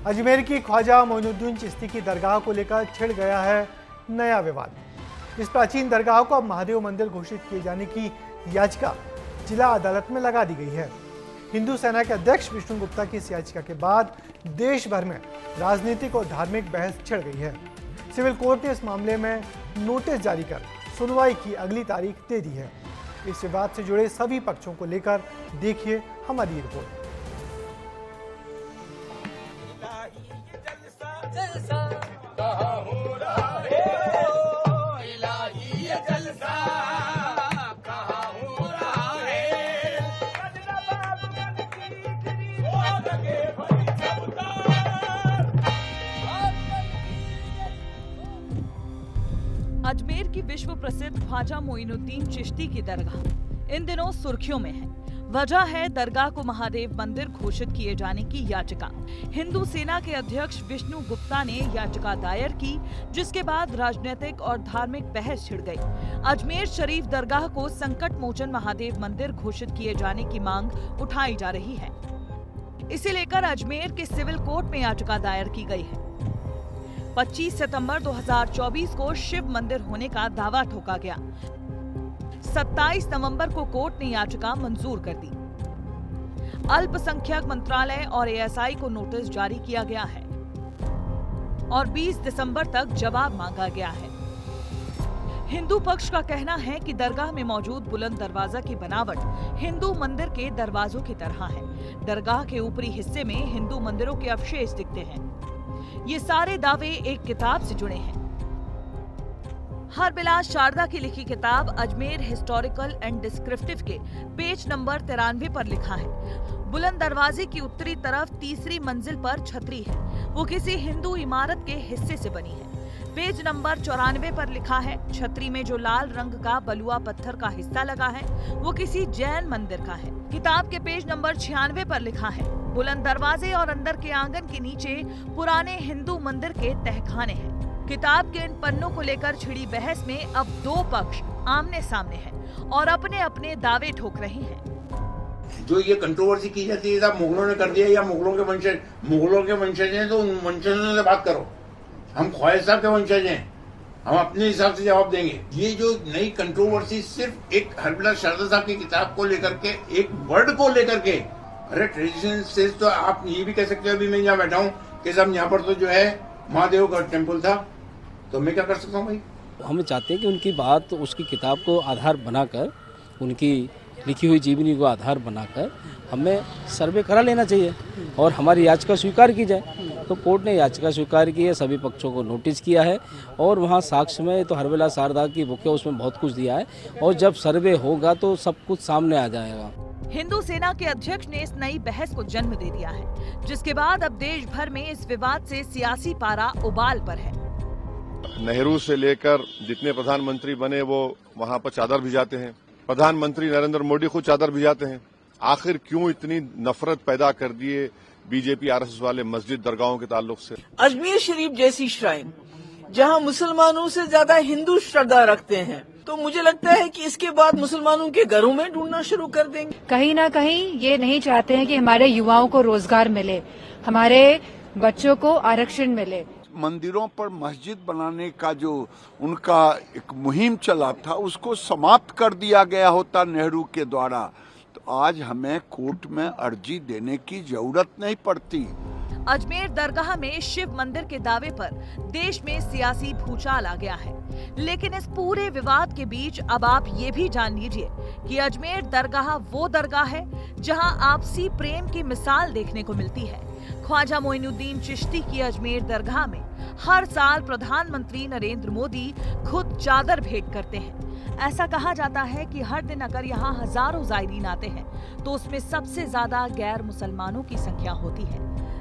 अजमेर की ख्वाजा मोइनुद्दीन चिश्ती की दरगाह को लेकर छिड़ गया है नया विवाद। इस प्राचीन दरगाह को अब महादेव मंदिर घोषित किए जाने की याचिका जिला अदालत में लगा दी गई है। हिंदू सेना के अध्यक्ष विष्णु गुप्ता की इस याचिका के बाद देश भर में राजनीतिक और धार्मिक बहस छिड़ गई है। सिविल कोर्ट ने इस मामले में नोटिस जारी कर सुनवाई की अगली तारीख दे दी है। इस विवाद से जुड़े सभी पक्षों को लेकर देखिए हमारी रिपोर्ट। अजमेर की विश्व प्रसिद्ध ख्वाजा मोइनुद्दीन चिश्ती की दरगाह इन दिनों सुर्खियों में है। वजह है दरगाह को महादेव मंदिर घोषित किए जाने की याचिका। हिंदू सेना के अध्यक्ष विष्णु गुप्ता ने याचिका दायर की, जिसके बाद राजनीतिक और धार्मिक बहस छिड़ गई। अजमेर शरीफ दरगाह को संकट मोचन महादेव मंदिर घोषित किए जाने की मांग उठाई जा रही है। इसे लेकर अजमेर के सिविल कोर्ट में याचिका दायर की गई है। 25 सितंबर 2024 को शिव मंदिर होने का दावा ठोका गया। 27 नवंबर को कोर्ट ने याचिका मंजूर कर दी। अल्पसंख्यक मंत्रालय और एएसआई को नोटिस जारी किया गया है और 20 दिसंबर तक जवाब मांगा गया है। हिंदू पक्ष का कहना है कि दरगाह में मौजूद बुलंद दरवाजा की बनावट हिंदू मंदिर के दरवाजों की तरह है। दरगाह के ऊपरी हिस्से में हिंदू मंदिरों के अवशेष दिखते हैं। ये सारे दावे एक किताब से जुड़े हैं। हरबिलास शारदा की लिखी किताब अजमेर हिस्टोरिकल एंड डिस्क्रिप्टिव के पेज नंबर 93 पर लिखा है, बुलंद दरवाजे की उत्तरी तरफ तीसरी मंजिल पर छतरी है। वो किसी हिंदू इमारत के हिस्से से बनी है। पेज नंबर 94 पर लिखा है, छतरी में जो लाल रंग का बलुआ पत्थर का हिस्सा लगा है वो किसी जैन मंदिर का है। किताब के पेज नंबर 96 पर लिखा है, बुलंद दरवाजे और अंदर के आंगन के नीचे पुराने हिंदू मंदिर के तहखाने हैं। किताब के इन पन्नों को लेकर छिड़ी बहस में अब दो पक्ष आमने सामने हैं और अपने अपने दावे ठोक रहे हैं। जो ये कंट्रोवर्सी की जाती है, मुगलों ने कर दिया या मुगलों के वंशज हैं तो उन वंशजों से बात करो। हम ख्वाजा साहब के वंशज हैं, हम अपने हिसाब से जवाब देंगे। ये जो नई कंट्रोवर्सी सिर्फ एक हरबिलास शारदा साहब की किताब को लेकर के, एक वर्ड को लेकर के, अरे ट्रेडिशन से तो आप ये भी कह सकते हो, अभी मैं यहाँ बैठा हूँ कि साहब यहाँ पर तो जो है महादेव का टेम्पल था, तो मैं क्या कर सकता हूँ भाई। हम चाहते हैं कि उनकी बात उसकी किताब को आधार बनाकर, उनकी लिखी हुई जीवनी को आधार बनाकर हमें सर्वे करा लेना चाहिए और हमारी याचिका स्वीकार की जाए। तो कोर्ट ने याचिका स्वीकार की है, सभी पक्षों को नोटिस किया है और वहाँ साक्ष्य में तो हरबिलास शारदा की बुक है, उसमें बहुत कुछ दिया है और जब सर्वे होगा तो सब कुछ सामने आ जाएगा। हिंदू सेना के अध्यक्ष ने इस नई बहस को जन्म दे दिया है, जिसके बाद अब देश भर में इस विवाद से सियासी पारा उबाल पर है। नेहरू से लेकर जितने प्रधानमंत्री बने वो वहाँ पर चादर भिजाते हैं। प्रधानमंत्री नरेंद्र मोदी खुद चादर भिजाते हैं। आखिर क्यों इतनी नफरत पैदा कर दिए बीजेपी आरएसएस वाले मस्जिद दरगाहों के ताल्लुक से? अजमेर शरीफ जैसी श्राइन जहां मुसलमानों से ज्यादा हिंदू श्रद्धा रखते हैं, तो मुझे लगता है कि इसके बाद मुसलमानों के घरों में ढूंढना शुरू कर देंगे। कहीं ना कहीं ये नहीं चाहते हैं कि हमारे युवाओं को रोजगार मिले, हमारे बच्चों को आरक्षण मिले। मंदिरों पर मस्जिद बनाने का जो उनका एक मुहिम चला था उसको समाप्त कर दिया गया होता नेहरू के द्वारा, तो आज हमें कोर्ट में अर्जी देने की जरूरत नहीं पड़ती। अजमेर दरगाह में शिव मंदिर के दावे पर देश में सियासी भूचाल आ गया है, लेकिन इस पूरे विवाद के बीच अब आप ये भी जान लीजिए कि अजमेर दरगाह वो दरगाह है जहां आपसी प्रेम की मिसाल देखने को मिलती है। ख्वाजा मोइनुद्दीन चिश्ती की अजमेर दरगाह में हर साल प्रधानमंत्री नरेंद्र मोदी खुद चादर भेंट करते हैं। ऐसा कहा जाता है कि हर दिन अगर यहाँ हजारों ज़ायरीन आते हैं तो उसमें सबसे ज्यादा गैर मुसलमानों की संख्या होती है।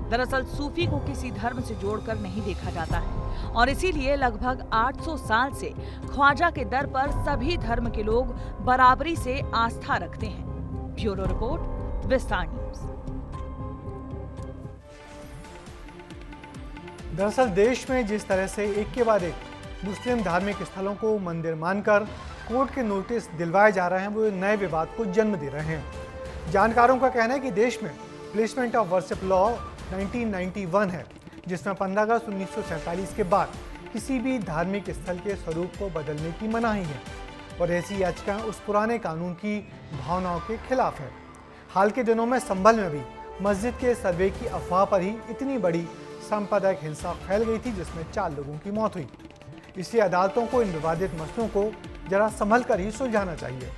दरअसल सूफी को किसी धर्म से जोड़कर नहीं देखा जाता है और इसीलिए लगभग 800 साल से ख्वाजा के दर पर सभी धर्म के लोग बराबरी से आस्था रखते हैं। ब्यूरो रिपोर्ट, विस्तार न्यूज। दरअसल देश में जिस तरह से एक के बाद एक मुस्लिम धार्मिक स्थलों को मंदिर मानकर कोर्ट के नोटिस दिलवाए जा रहे हैं, वो नए विवाद को जन्म दे रहे हैं। जानकारों का कहना है कि देश में प्लेसमेंट ऑफ वर्शिप लॉ 1991 है, जिसमें 15 अगस्त 1947 के बाद किसी भी धार्मिक स्थल के स्वरूप को बदलने की मनाही है और ऐसी याचिका उस पुराने कानून की भावनाओं के खिलाफ है। हाल के दिनों में संभल में भी मस्जिद के सर्वे की अफवाह पर ही इतनी बड़ी सांप्रदायिक हिंसा फैल गई थी, जिसमें 4 लोगों की मौत हुई। इसलिए अदालतों को इन विवादित मसलों को जरा संभल कर ही सुलझाना चाहिए।